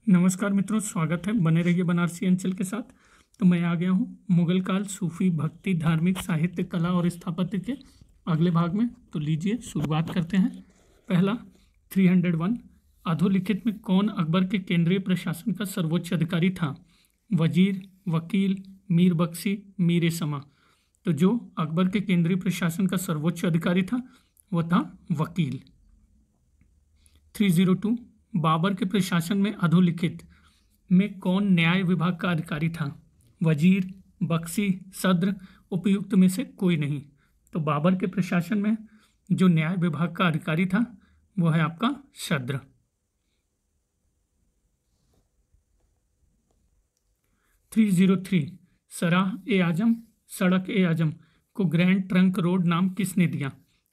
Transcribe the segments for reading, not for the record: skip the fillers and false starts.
नमस्कार मित्रों, स्वागत है। बने रहिए बनारसी अंचल के साथ। तो मैं आ गया हूँ मुगल काल, सूफी, भक्ति, धार्मिक, साहित्य, कला और स्थापत्य के अगले भाग में। तो लीजिए शुरुआत करते हैं। पहला 301, अधोलिखित में कौन अकबर के केंद्रीय प्रशासन का सर्वोच्च अधिकारी था? वजीर, वकील, मीर बख्शी, मीर समा। तो जो अकबर के केंद्रीय प्रशासन का सर्वोच्च अधिकारी था वह था वकील। 302, बाबर के प्रशासन में अधोलिखित में कौन न्याय विभाग का अधिकारी था? वजीर, बख्शी, सद्र, उपयुक्त में से कोई नहीं। तो बाबर के प्रशासन में जो न्याय विभाग का अधिकारी था वो है आपका सद्र। 303, सराह ए आजम, सड़क ए आजम को ग्रैंड ट्रंक रोड नाम किसने दिया?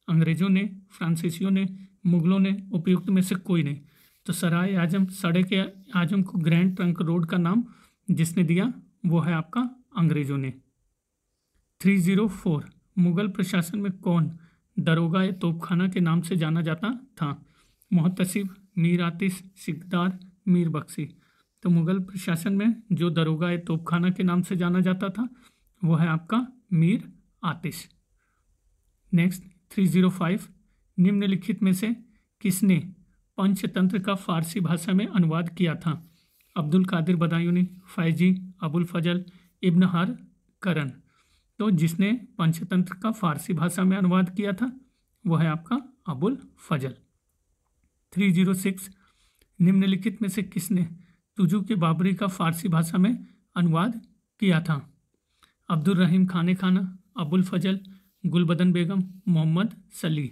अंग्रेजों ने, फ्रांसीसियों ने, मुगलों ने, उपयुक्त में से कोई नहीं। तो सराय आजम, सड़क ए आजम को ग्रैंड ट्रंक रोड का नाम जिसने दिया वो है आपका अंग्रेजों ने। 304, मुगल प्रशासन में कौन दरोगा ए तोपखाना के नाम से जाना जाता था? मोहतसिब, मीर आतिश, सिकदार, मीर बख्शी। तो मुगल प्रशासन में जो दरोगा ए तोपखाना के नाम से जाना जाता था वो है आपका मीर आतिश। नेक्स्ट 305, निम्नलिखित में से किसने पंचतंत्र का फारसी भाषा में अनुवाद किया था? अब्दुल कादिर बदायूनी, फैजी, अबुल फजल, इब्न हर करन। तो जिसने पंचतंत्र का फारसी भाषा में अनुवाद किया था वह है आपका अबुल फजल। 306, निम्नलिखित में से किसने तुजु के बाबरी का फारसी भाषा में अनुवाद किया था? अब्दुल रहीम खाने खाना, अबुल फजल, गुलबदन बेगम, मोहम्मद सली।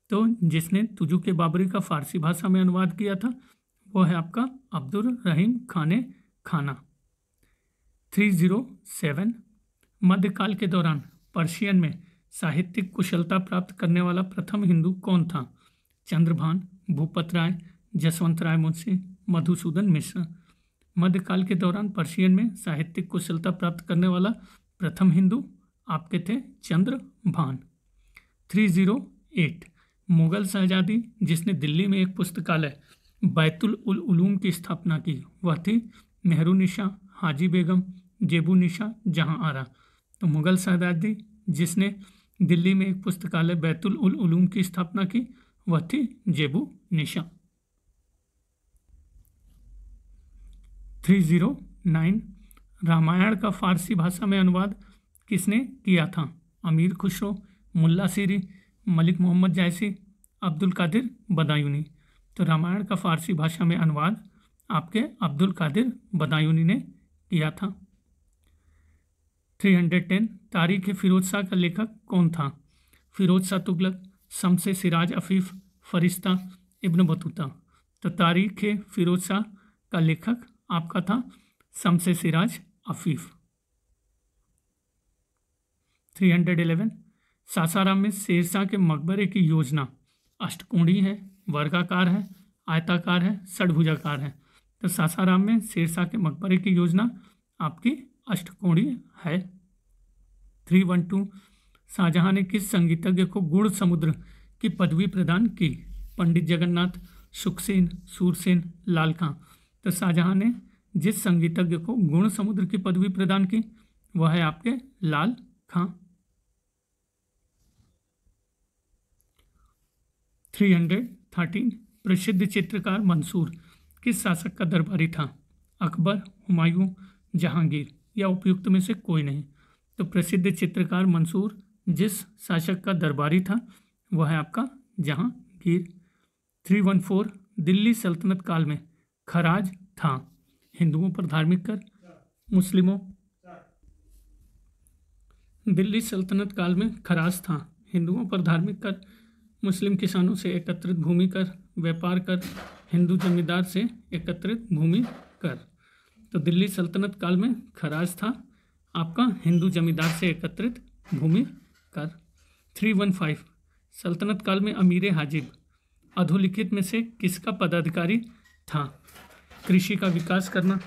तो जिसने तुजु के बाबरी का फारसी भाषा में अनुवाद किया था वो है आपका अब्दुल रहीम खाने खाना। 307, मध्यकाल के दौरान पर्शियन में साहित्यिक कुशलता प्राप्त करने वाला प्रथम हिंदू कौन था? चंद्रभान, भूपत राय, जसवंत राय मुंशी, मधुसूदन मिश्र। मध्यकाल के दौरान पर्शियन में साहित्यिक कुशलता प्राप्त करने वाला प्रथम हिंदू आपके थे चंद्रभान। 308, मुगल शहजादी जिसने दिल्ली में एक पुस्तकालय बैतुल उल उलूम की स्थापना की वह थी मेहरुनिशा, हाजी बेगम, जेबू निशा, जहां आरा। तो मुगल शहजादी जिसने दिल्ली में एक पुस्तकालय बैतुल उल उलूम की स्थापना की वह थी जेबू निशा। 309, रामायण का फारसी भाषा में अनुवाद किसने किया था? अमीर खुसरो, मुल्ला सीरी, मलिक मोहम्मद जायसी, अब्दुल कादिर बदायूनी। तो रामायण का फारसी भाषा में अनुवाद आपके अब्दुल कादिर बदायूनी ने किया था। 310, तारीख फिरोज शाह का लेखक कौन था? फिरोज शाह तुगलक, शम्स सिराज अफीफ, फरिश्ता, इब्न बतूता। तो तारीख फिरोज शाह का लेखक आपका था शम्स सिराज अफीफ। 311, सासाराम में शेरशाह के मकबरे की योजना अष्टकोणीय है, वर्गाकार है, आयताकार है, षड्भुजाकार है। तो सासाराम में शेरशाह के मकबरे की योजना आपकी अष्टकोणीय है। 312, शाहजहां ने किस संगीतज्ञ को गुण समुद्र की पदवी प्रदान की? पंडित जगन्नाथ, सुखसेन, सूरसेन, लाल खां। तो शाहजहां ने जिस संगीतज्ञ को गुण समुद्र की पदवी प्रदान की वह है आपके लाल खां। 313, प्रसिद्ध चित्रकार मंसूर किस शासक का दरबारी था? अकबर, हुमायूं, जहांगीर, या उपयुक्त में से कोई नहीं। तो प्रसिद्ध चित्रकार मंसूर जिस शासक का दरबारी था वह है आपका जहांगीर। 314, दिल्ली सल्तनत काल में खराज था हिंदुओं पर धार्मिक कर, मुस्लिमों। दिल्ली सल्तनत काल में खराज था हिंदुओं पर धार्मिक कर, मुस्लिम किसानों से एकत्रित भूमि कर, व्यापार कर, हिंदू जमींदार से एकत्रित भूमि कर। तो दिल्ली सल्तनत काल में खराज था आपका हिंदू जमींदार से एकत्रित भूमि कर। 315, सल्तनत काल में अमीर हाजिब अधोलिखित में से किसका पदाधिकारी था? कृषि का विकास करना,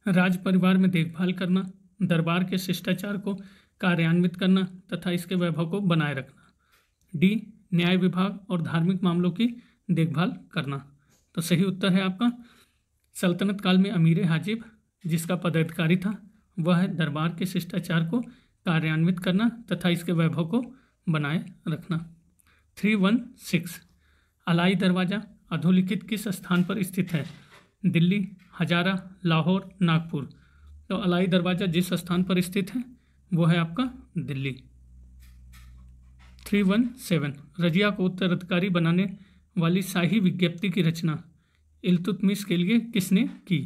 राज परिवार में देखभाल करना, दरबार के शिष्टाचार को कार्यान्वित करना तथा इसके वैभव को बनाए रखना। डी, न्याय विभाग और धार्मिक मामलों की देखभाल करना। तो सही उत्तर है आपका सल्तनत काल में अमीर हाजिब जिसका पदाधिकारी था वह है दरबार के शिष्टाचार को कार्यान्वित करना तथा इसके वैभव को बनाए रखना। 316 अलाई दरवाज़ा अधोलिखित किस स्थान पर स्थित है? दिल्ली, हजारा, लाहौर, नागपुर। तो अलाई दरवाज़ा जिस स्थान पर स्थित है वो है आपका दिल्ली। 317 रजिया को उत्तराधिकारी बनाने वाली शाही विज्ञप्ति की रचना इल्तुतमिश के लिए किसने की?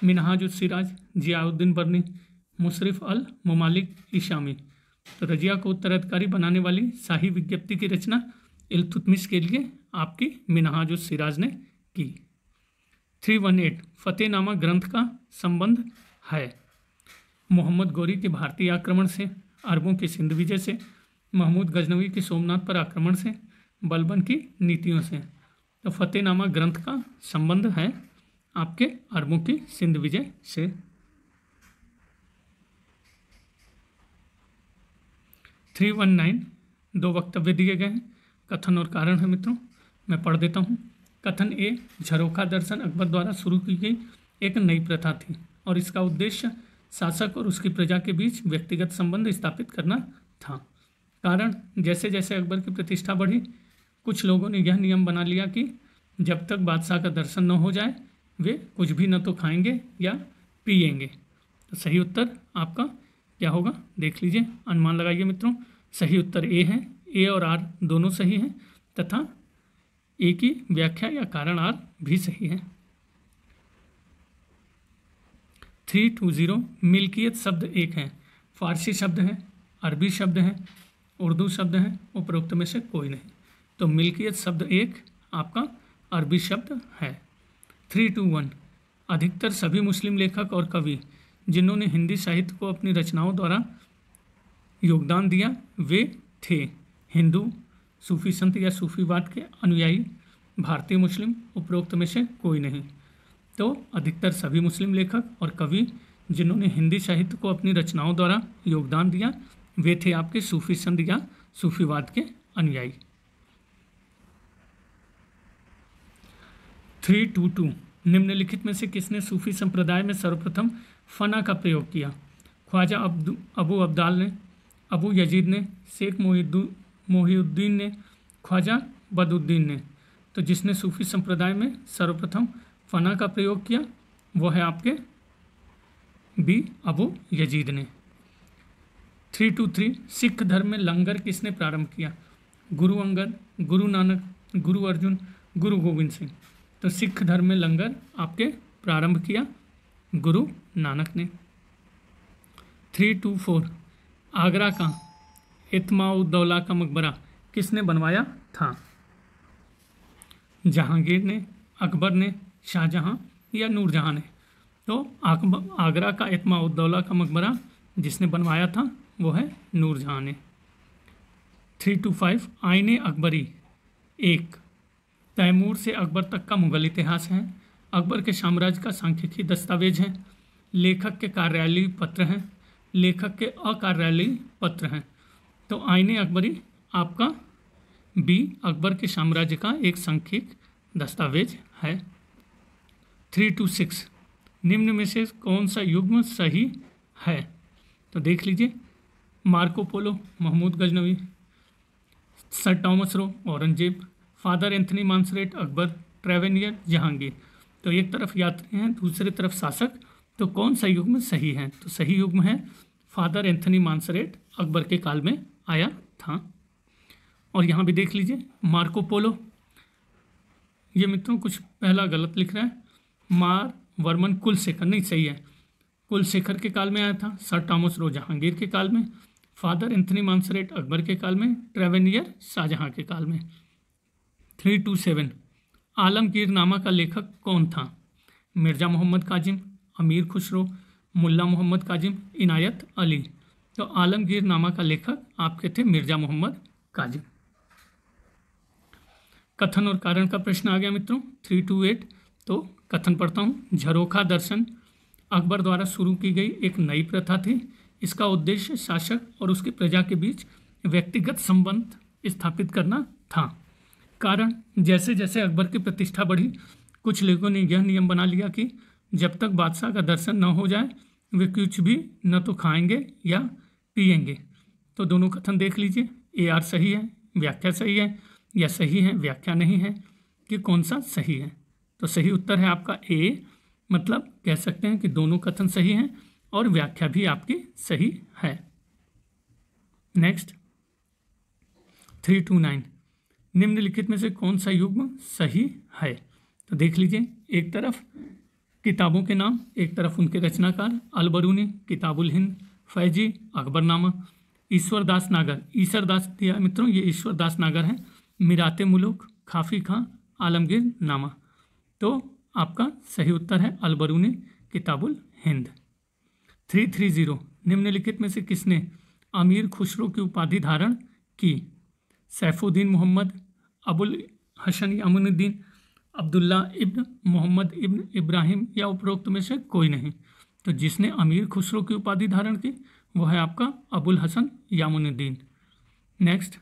मिनहाजुस सिराज, जियाउद्दीन बर्नी, मुशर्रफ अल ममालिक इशामी। तो रजिया को उत्तराधिकारी बनाने वाली शाही विज्ञप्ति की रचना इल्तुतमिश के लिए आपकी मिनहाजुस सिराज ने की। 318 फतेहनामा ग्रंथ का संबंध है? मोहम्मद गौरी के भारतीय आक्रमण से, अरबों के सिंध विजय से, महमूद गजनवी के सोमनाथ पर आक्रमण से, बलबन की नीतियों से। तो फतेहनामा ग्रंथ का संबंध है आपके अरबों की सिंध विजय से। 319 दो वक्तव्य दिए गए हैं, कथन और कारण है मित्रों, मैं पढ़ देता हूँ। कथन ए, झरोखा दर्शन अकबर द्वारा शुरू की गई एक नई प्रथा थी और इसका उद्देश्य शासक और उसकी प्रजा के बीच व्यक्तिगत संबंध स्थापित करना था। कारण, जैसे जैसे अकबर की प्रतिष्ठा बढ़ी कुछ लोगों ने यह नियम बना लिया कि जब तक बादशाह का दर्शन न हो जाए वे कुछ भी न तो खाएंगे या पिएंगे। तो सही उत्तर आपका क्या होगा देख लीजिए, अनुमान लगाइए मित्रों। सही उत्तर ए है, ए और आर दोनों सही हैं तथा ए की व्याख्या या कारण आर भी सही है। 320 मिल्कियत शब्द एक है, फारसी शब्द है, अरबी शब्द है, उर्दू शब्द है, उपरोक्त में से कोई नहीं। तो मिल्कियत शब्द एक आपका अरबी शब्द है। 321 अधिकतर सभी मुस्लिम लेखक और कवि जिन्होंने हिंदी साहित्य को अपनी रचनाओं द्वारा योगदान दिया वे थे हिंदू, सूफी संत या सूफीवाद के अनुयायी, भारतीय मुस्लिम, उपरोक्त में से कोई नहीं। तो अधिकतर सभी मुस्लिम लेखक और कवि जिन्होंने हिंदी साहित्य को अपनी रचनाओं द्वारा योगदान दिया वे थे आपके सूफी संत या सूफीवाद के अनुयायी। 322 निम्नलिखित में से किसने सूफी संप्रदाय में सर्वप्रथम फना का प्रयोग किया? ख्वाजा अबू अब्दाल ने, अबू यजीद ने, शेख मोहिउद्दीन ने, ख्वाजा बदउद्दीन ने। तो जिसने सूफी संप्रदाय में सर्वप्रथम फना का प्रयोग किया वो है आपके बी अबू यजीद ने। 323 सिख धर्म में लंगर किसने प्रारंभ किया? गुरु अंगद, गुरु नानक, गुरु अर्जुन, गुरु गोविंद सिंह। तो सिख धर्म में लंगर आपके प्रारंभ किया गुरु नानक ने। 324 आगरा का इत्माउद्दौला का मकबरा किसने बनवाया था? जहांगीर ने, अकबर ने, शाहजहां या नूरजहां ने। तो आगरा का इत्माउद्दौला का मकबरा जिसने बनवाया था वो है नूरजहां ने। 325 आईने अकबरी एक तैमूर से अकबर तक का मुगल इतिहास है, अकबर के साम्राज्य का सांख्यिकी दस्तावेज है, लेखक के कार्यालयीय पत्र हैं, लेखक के अकार्यालयीय पत्र हैं। तो आईने अकबरी आपका बी अकबर के साम्राज्य का एक सांख्यिक दस्तावेज है। 326 निम्न में से कौन सा युग्म सही है? तो देख लीजिए, Marco Polo Mahmud Ghaznavi, sir Thomas Roe Aurangzeb, father Anthony Monserrate Akbar, Tavernier Jahangir. तो एक तरफ यात्री हैं दूसरी तरफ शासक, तो कौन सा युग्म सही है? तो सही युग्म है फादर एंथनी मांसरेट अकबर के काल में आया था। और यहाँ भी देख लीजिए मार्को पोलो, ये मित्रों कुछ पहला गलत लिख रहा है, मार वर्मन कुलशेखर नहीं सही है, कुलशेखर के काल में आया था, सर टॉमस रो जहांगीर के काल में, फादर एंथनी मांसरेट अकबर के काल में, ट्रेवेनियर शाहजहां के काल में। 327 आलमगीर नामा का लेखक कौन था? मिर्ज़ा मोहम्मद काजिम, अमीर खुसरो, मुल्ला मोहम्मद काजिम, इनायत अली। तो आलमगीर नामा का लेखक आपके थे मिर्ज़ा मोहम्मद काजिम। कथन और कारण का प्रश्न आ गया मित्रों 328। तो कथन पढ़ता हूँ। झरोखा दर्शन अकबर द्वारा शुरू की गई एक नई प्रथा थी। इसका उद्देश्य शासक और उसकी प्रजा के बीच व्यक्तिगत संबंध स्थापित करना था। कारण, जैसे जैसे अकबर की प्रतिष्ठा बढ़ी कुछ लोगों ने यह नियम बना लिया कि जब तक बादशाह का दर्शन न हो जाए वे कुछ भी न तो खाएंगे या पिएंगे। तो दोनों कथन देख लीजिए, ए आर सही है, व्याख्या सही है, या सही है व्याख्या नहीं है, कि कौन सा सही है। तो सही उत्तर है आपका ए, मतलब कह सकते हैं कि दोनों कथन सही हैं और व्याख्या भी आपकी सही है। नेक्स्ट 329, निम्नलिखित में से कौन सा युग्म सही है। तो देख लीजिए, एक तरफ किताबों के नाम, एक तरफ उनके रचनाकार, अलबरूनी, किताबुल हिंद, फैजी, अकबरनामा, ईश्वरदास नागर, ईश्वरदास दिया मित्रों, ये ईश्वरदास नागर है, मिराते मुलुक, खाफी खां, आलमगीर नामा। तो आपका सही उत्तर है अलबरूनी, किताबुल हिंद। 330, निम्नलिखित में से किसने अमीर खुसरो की उपाधि धारण की। सैफुद्दीन मोहम्मद, अबुल हसन यामुनुद्दीन, अब्दुल्ला इब्न मोहम्मद इब्न इब्राहिम, या उपरोक्त में से कोई नहीं। तो जिसने अमीर खुसरो की उपाधि धारण की वो है आपका अबुल हसन यामुनुद्दीन। नेक्स्ट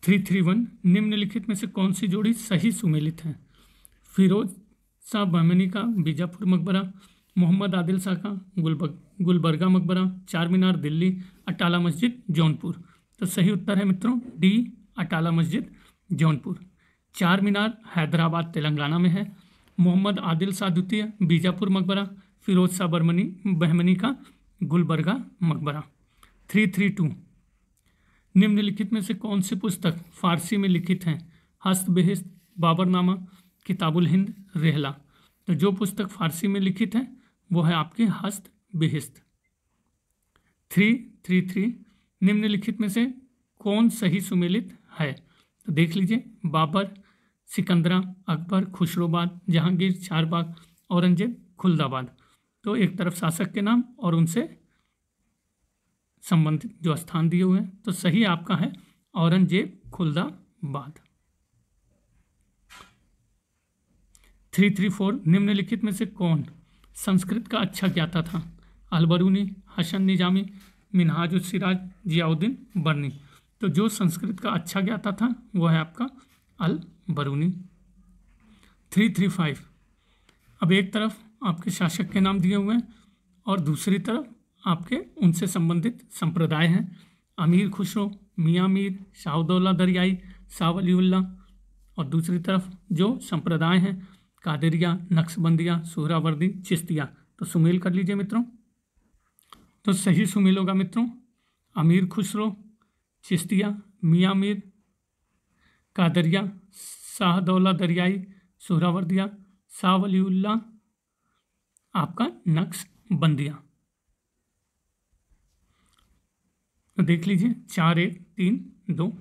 331, निम्नलिखित में से कौन सी जोड़ी सही सुमेलित है। फिरोज शाह बहमनी का बीजापुर मकबरा, मोहम्मद आदिल शाह का गुलबर्गा मकबरा, चार मीनार दिल्ली, अटाला मस्जिद जौनपुर। तो सही उत्तर है मित्रों डी, अटाला मस्जिद जौनपुर। चार मीनार हैदराबाद तेलंगाना में है, मोहम्मद आदिल शाह द्वितीय बीजापुर मकबरा, फिरोज शाह बहमनी का गुलबर्गा मकबरा। 332, निम्नलिखित में से कौन सी पुस्तक फारसी में लिखित हैं। हस्त बेहिस्त, बाबरनामा, किताबुल हिंद, रेहला। तो जो पुस्तक फारसी में लिखित है वो है आपकी हस्त बेहिस्त। 333, निम्नलिखित में से कौन सही सुमेलित है। तो देख लीजिए, बाबर, सिकंदरा, अकबर, खुसरोबाद, जहांगीर, चारबाग, औरंगजेब, खुलदाबाद। तो एक तरफ शासक के नाम और उनसे संबंधित जो स्थान दिए हुए हैं। तो सही आपका है औरंगजेब, खुलदाबाद। 334, निम्नलिखित में से कौन संस्कृत का अच्छा ज्ञाता था। अलबरूनी, हसन निजामी, मिनहाजुल सिराज, जियाउद्दीन बर्नी। तो जो संस्कृत का अच्छा ज्ञाता था वो है आपका अलबरूनी। 335, अब एक तरफ आपके शासक के नाम दिए हुए हैं और दूसरी तरफ आपके उनसे संबंधित संप्रदाय हैं। अमीर खुसरो, मियाँ मीर, शाहदौला दरियाई, शाह वलीउल्लाह, और दूसरी तरफ जो संप्रदाय हैं कादरिया, नक्शबंदिया, सुहरावर्दी, चिश्तिया। तो सुमेल कर लीजिए मित्रों। तो सही सुमेल होगा मित्रों अमीर खुसरो, चिश्तिया, मियाँ मीर, कादरिया, शाहदौला दरियाई, सुहरावर्दिया, शाह वलीउल्लाह, आपका नक्शबंदिया। तो देख लीजिए 4, 1, 3, 2,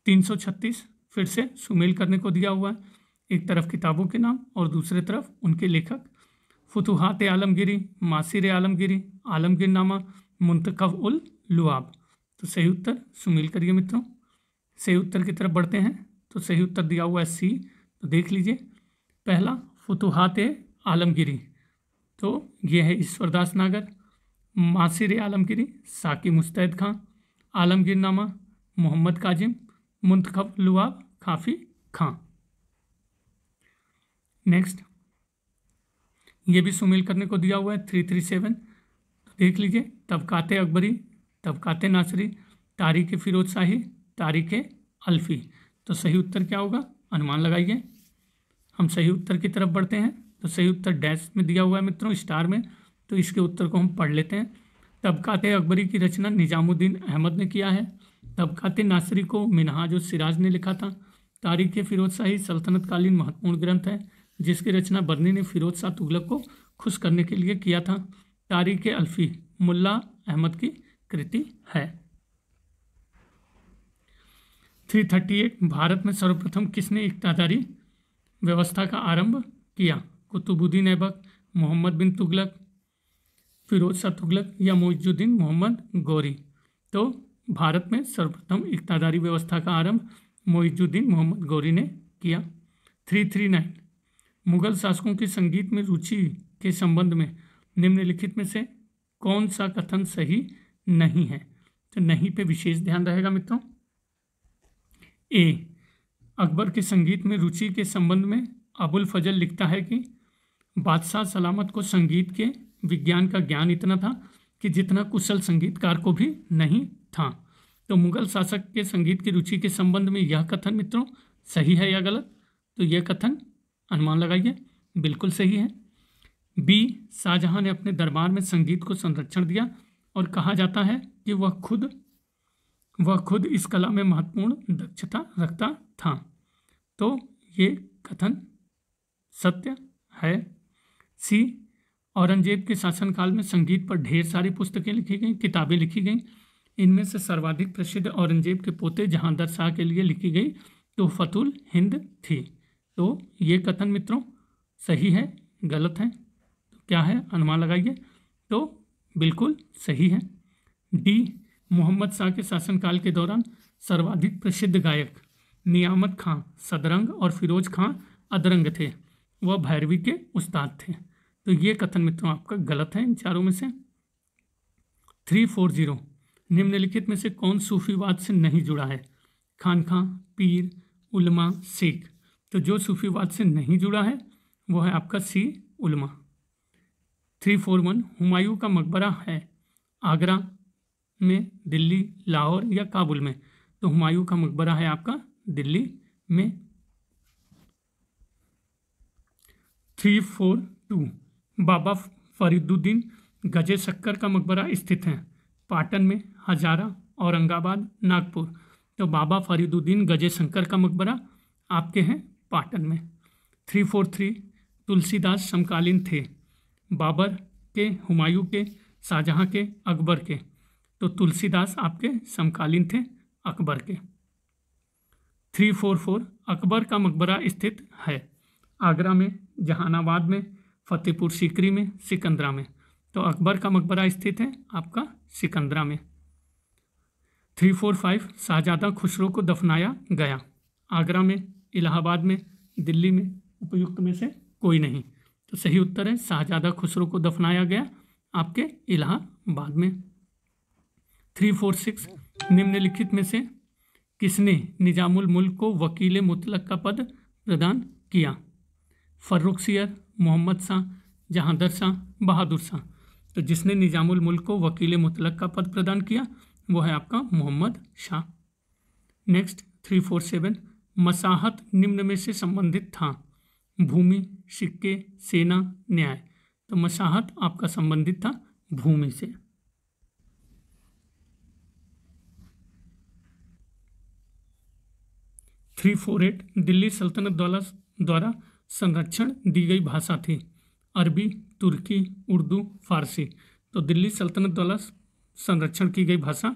336 फिर से सुमेल करने को दिया हुआ है। एक तरफ किताबों के नाम और दूसरे तरफ उनके लेखक। फुतुहात आलमगिरी, मासिर आलमगिरी, आलमगीरनामा, मुंतखब उल लुआब। तो सही उत्तर सुमेल करिए मित्रों। सही उत्तर की तरफ बढ़ते हैं। तो सही उत्तर दिया हुआ है सी। तो देख लीजिए, पहला फुतुहात आलमगिरी, तो ये है ईश्वरदास नागर। मासिर आलमगिरी, साकी मुस्तैद खां। आलमगीरनामा, मोहम्मद काजिम। मुंतखब लुआब, खाफी खां। नेक्स्ट, ये भी सुमेल करने को दिया हुआ है 337। तो देख लीजिए, तबकाते अकबरी, तबकाते नासरी, तारीख फिरोज शाही, तारीख अल्फी। तो सही उत्तर क्या होगा, अनुमान लगाइए। हम सही उत्तर की तरफ बढ़ते हैं। तो सही उत्तर डैश में दिया हुआ है मित्रों, स्टार में। तो इसके उत्तर को हम पढ़ लेते हैं। तबकाते अकबरी की रचना निजामुद्दीन अहमद ने किया है। तबकाते नासरी को मिनहाजुल सिराज ने लिखा था। तारीख फिरोज शाही सल्तनत कालीन महत्वपूर्ण ग्रंथ है जिसकी रचना बर्नी ने फिरोज शाह तुगलक को खुश करने के लिए किया था। तारीख अल्फी मुल्ला अहमद की कृति है। 338, भारत में सर्वप्रथम किसने इक्तादारी व्यवस्था का आरंभ किया। कुतुबुद्दीन ऐबक, मोहम्मद बिन तुगलक, फिरोज शाह तुगलक, या मुइजुद्दीन मोहम्मद गौरी। तो भारत में सर्वप्रथम इक्तादारी व्यवस्था का आरंभ मुइजुद्दीन मोहम्मद गौरी ने किया। 339, मुगल शासकों की संगीत में रुचि के संबंध में निम्नलिखित में से कौन सा कथन सही नहीं है। तो नहीं पे विशेष ध्यान रहेगा मित्रों। ए, अकबर के संगीत में रुचि के संबंध में अबुल फजल लिखता है कि बादशाह सलामत को संगीत के विज्ञान का ज्ञान इतना था कि जितना कुशल संगीतकार को भी नहीं था। तो मुगल शासक के संगीत की रुचि के संबंध में यह कथन मित्रों सही है या गलत? तो यह कथन अनुमान लगाइए, बिल्कुल सही है। बी, शाहजहां ने अपने दरबार में संगीत को संरक्षण दिया और कहा जाता है कि वह खुद इस कला में महत्वपूर्ण दक्षता रखता था। तो ये कथन सत्य है। सी, औरंगजेब के शासनकाल में संगीत पर ढेर सारी पुस्तकें लिखी गईं, किताबें लिखी गईं। इनमें से सर्वाधिक प्रसिद्ध औरंगजेब के पोते जहांदर शाह के लिए लिखी गई तोहफतुल हिंद थी। तो ये कथन मित्रों सही है, गलत है? तो क्या है, अनुमान लगाइए। तो बिल्कुल सही है। डी, मोहम्मद शाह के शासनकाल के दौरान सर्वाधिक प्रसिद्ध गायक नियामत खां सदरंग और फिरोज खां अदरंग थे। वह भैरवी के उस्ताद थे। तो ये कथन मित्रों आपका गलत है इन चारों में से। 340, निम्नलिखित में से कौन सूफीवाद से नहीं जुड़ा है? खानखा, पीर, उलमा, शेख। तो जो सूफीवाद से नहीं जुड़ा है वो है आपका सी, उलमा। 341, हुमायूं का मकबरा है आगरा में, दिल्ली, लाहौर या काबुल में? तो हुमायूं का मकबरा है आपका दिल्ली में। 342, बाबा फरीदुद्दीन गजे शक्कर का मकबरा स्थित है पाटन में, हजारा, औरंगाबाद, नागपुर? तो बाबा फरीदुद्दीन गजे शंकर का मकबरा आपके हैं पाटन में। 343, तुलसीदास समकालीन थे बाबर के, हुमायूं के, शाहजहां के, अकबर के? तो तुलसीदास आपके समकालीन थे अकबर के। 344, अकबर का मकबरा स्थित है आगरा में, जहानाबाद में, फतेहपुर सीकरी में, सिकंदरा में? तो अकबर का मकबरा स्थित है आपका सिकंदरा में। 345, शाहजादा खुसरो को दफनाया गया आगरा में, इलाहाबाद में, दिल्ली में? उपयुक्त में से कोई नहीं। तो सही उत्तर है शाहजादा खुसरो को दफनाया गया आपके इलाहाबाद में। 346, निम्नलिखित में से किसने निजामुल मुल्क को वकील मुतलक का पद प्रदान किया? फर्रुखसियर, मोहम्मद शाह, जहांदर शाह, बहादुर शाह? तो जिसने निजामुल मुल्क को वकील मुतलक का पद प्रदान किया वो है आपका मोहम्मद शाह। नेक्स्ट 347, मसाहत निम्न में से संबंधित था? भूमि, सिक्के, सेना, न्याय? तो मसाहत आपका संबंधित था भूमि से। 348, दिल्ली सल्तनत द्वारा संरक्षण दी गई भाषा थी? अरबी, तुर्की, उर्दू, फारसी? तो दिल्ली सल्तनत द्वारा संरक्षण की गई भाषा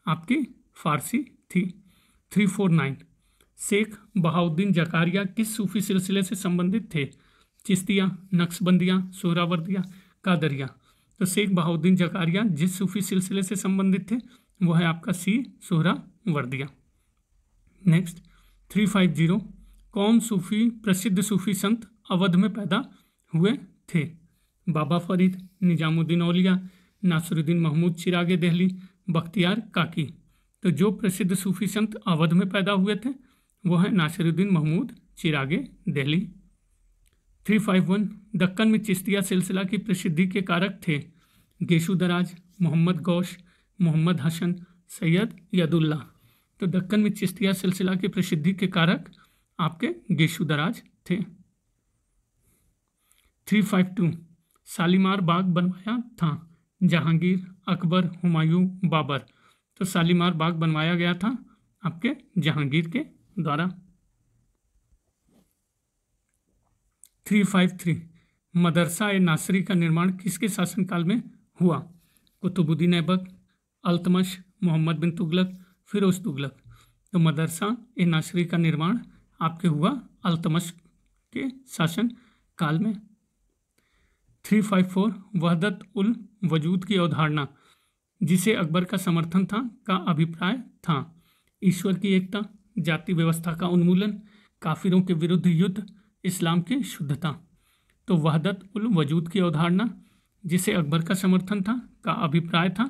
आपकी फारसी थी। 349, शेख बहाउद्दीन जकारिया किस सूफी सिलसिले से संबंधित थे? चिश्तिया, नक्शबंदिया, सोहरावर्दिया, कादरिया? तो शेख बहाउद्दीन जकारिया जिस सूफी सिलसिले से संबंधित थे वो है आपका सी, सोहरावर्दिया। नेक्स्ट 350, कौन प्रसिद्ध सूफी संत अवध में पैदा हुए थे? बाबा फरीद, निजामुद्दीन औलिया, नासिरुद्दीन महमूद चिरागे देहली, बख्तियार काकी? तो जो प्रसिद्ध सूफी संत अवध में पैदा हुए थे वो है नासिरुद्दीन महमूद चिरागे देहली। 351, दक्कन में चिश्तिया सिलसिला की प्रसिद्धि के कारक थे? गेशु दराज, मोहम्मद गौश, मोहम्मद हसन, सैयद यदुल्ला? तो दक्कन में चिश्तिया सिलसिला की प्रसिद्धि के कारक आपके गेशु दराज थे। 352, शालीमार बाग बनवाया था? जहांगीर, अकबर, हुमायूं, बाबर? तो शालीमार बाग बनवाया गया था आपके जहांगीर के द्वारा। 353, मदरसा ए नासरी का निर्माण किसके शासनकाल में हुआ? कुतुबुद्दीन ऐबक, अल्तमश, मोहम्मद बिन तुगलक, फिरोज तुगलक? तो मदरसा ए नासरी का निर्माण आपके हुआ अल्तमश के शासन काल में। 354, वहदत उल वजूद की अवधारणा जिसे अकबर का समर्थन था का अभिप्राय था? ईश्वर की एकता, जाति व्यवस्था का उन्मूलन, काफिरों के विरुद्ध युद्ध, इस्लाम की शुद्धता? तो वहदत उल वजूद की अवधारणा जिसे अकबर का समर्थन था का अभिप्राय था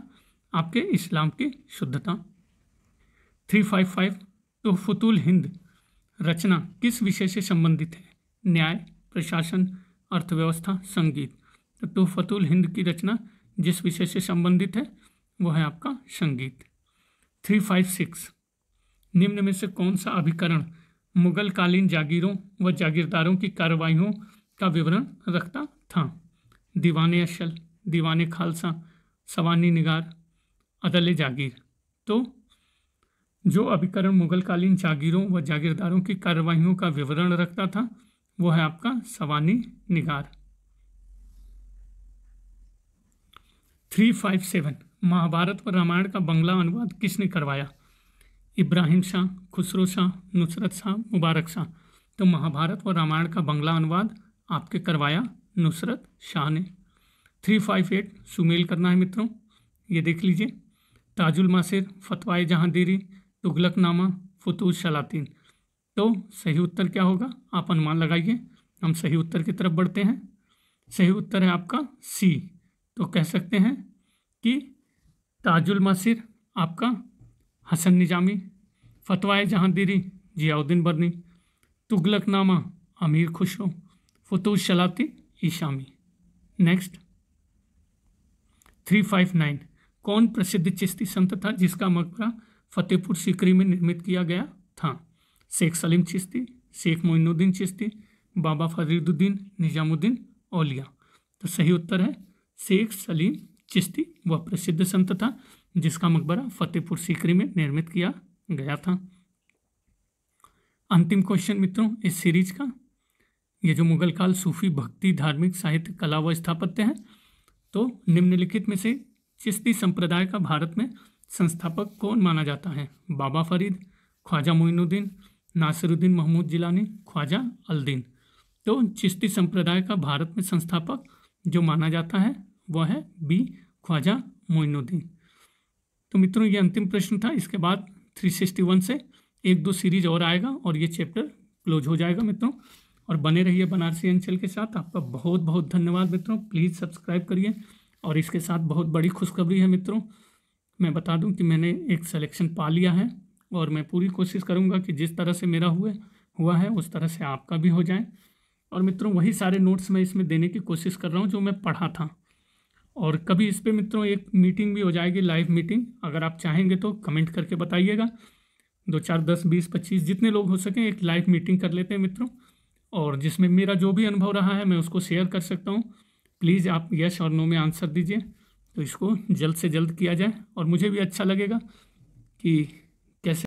आपके इस्लाम की शुद्धता। 355, तो फुतूल हिंद रचना किस विषय से संबंधित है? न्याय, प्रशासन, अर्थव्यवस्था, संगीत। तो फुतूल हिंद की रचना जिस विषय से संबंधित है वो है आपका संगीत। 356 निम्न में से कौन सा अभिकरण मुगल कालीन जागीरों व जागीरदारों की कार्रवाइयों का विवरण रखता था? दीवाने अशल, दीवाने खालसा, सवानी निगार, अदले जागीर। तो जो अभिकरण मुगल कालीन जागीरों व जागीरदारों की कार्रवाइयों का विवरण रखता था वो है आपका सवानी निगार। 357 महाभारत व रामायण का बंगला अनुवाद किसने करवाया? इब्राहिम शाह, खुसरो शाह, नुसरत शाह, मुबारक शाह। तो महाभारत व रामायण का बंगला अनुवाद आपके करवाया नुसरत शाह ने। 358 सुमेल करना है मित्रों, ये देख लीजिए। ताजुल मासिर, फतवाए जहांगीरी, तुगलकनामा, फुतूश सलातीन। तो सही उत्तर क्या होगा आप अनुमान लगाइए। हम सही उत्तर की तरफ बढ़ते हैं। सही उत्तर है आपका सी। तो कह सकते हैं कि ताजुल मासिर आपका हसन निजामी, फतवाए जहांगीरी जियाउद्दीन बर्नी, तुगलकनामा अमीर खुसरो, फुतूश सलाती ईशामी। नेक्स्ट 359 कौन प्रसिद्ध चिश्ती संत था जिसका मकबरा फतेहपुर सीकरी में निर्मित किया गया था? शेख सलीम चिश्ती, शेख मोइनुद्दीन चिश्ती, बाबा फरीदुद्दीन निजामुद्दीन औलिया। तो सही उत्तर है शेख सलीम चिश्ती। वह प्रसिद्ध संत था जिसका मकबरा फतेहपुर सीकरी में निर्मित किया गया था। अंतिम क्वेश्चन मित्रों इस सीरीज का, ये जो मुगल काल सूफी भक्ति धार्मिक साहित्य कला व स्थापत्य है, तो निम्नलिखित में से चिश्ती संप्रदाय का भारत में संस्थापक कौन माना जाता है? बाबा फरीद, ख्वाजा मोइनुद्दीन, नासिरुद्दीन महमूद जिलानी, ख्वाजा अल-दीन। तो चिश्ती संप्रदाय का भारत में संस्थापक जो माना जाता है वह है बी ख्वाजा मोइनुद्दीन। तो मित्रों ये अंतिम प्रश्न था। इसके बाद 361 से 1-2 सीरीज और आएगा और ये चैप्टर क्लोज हो जाएगा मित्रों। और बने रहिए बनारसी अंचल के साथ। आपका बहुत बहुत धन्यवाद मित्रों। प्लीज़ सब्सक्राइब करिए। और इसके साथ बहुत बड़ी खुशखबरी है मित्रों, मैं बता दूं कि मैंने एक सिलेक्शन पा लिया है और मैं पूरी कोशिश करूंगा कि जिस तरह से मेरा हुआ है उस तरह से आपका भी हो जाए। और मित्रों वही सारे नोट्स मैं इसमें देने की कोशिश कर रहा हूं जो मैं पढ़ा था। और कभी इस पर मित्रों एक मीटिंग भी हो जाएगी, लाइव मीटिंग। अगर आप चाहेंगे तो कमेंट करके बताइएगा। 2, 4, 10, 20, 25 जितने लोग हो सकें एक लाइव मीटिंग कर लेते हैं मित्रों, और जिसमें मेरा जो भी अनुभव रहा है मैं उसको शेयर कर सकता हूँ। प्लीज़ आप यस और नो में आंसर दीजिए, तो इसको जल्द से जल्द किया जाए। और मुझे भी अच्छा लगेगा कि कैसे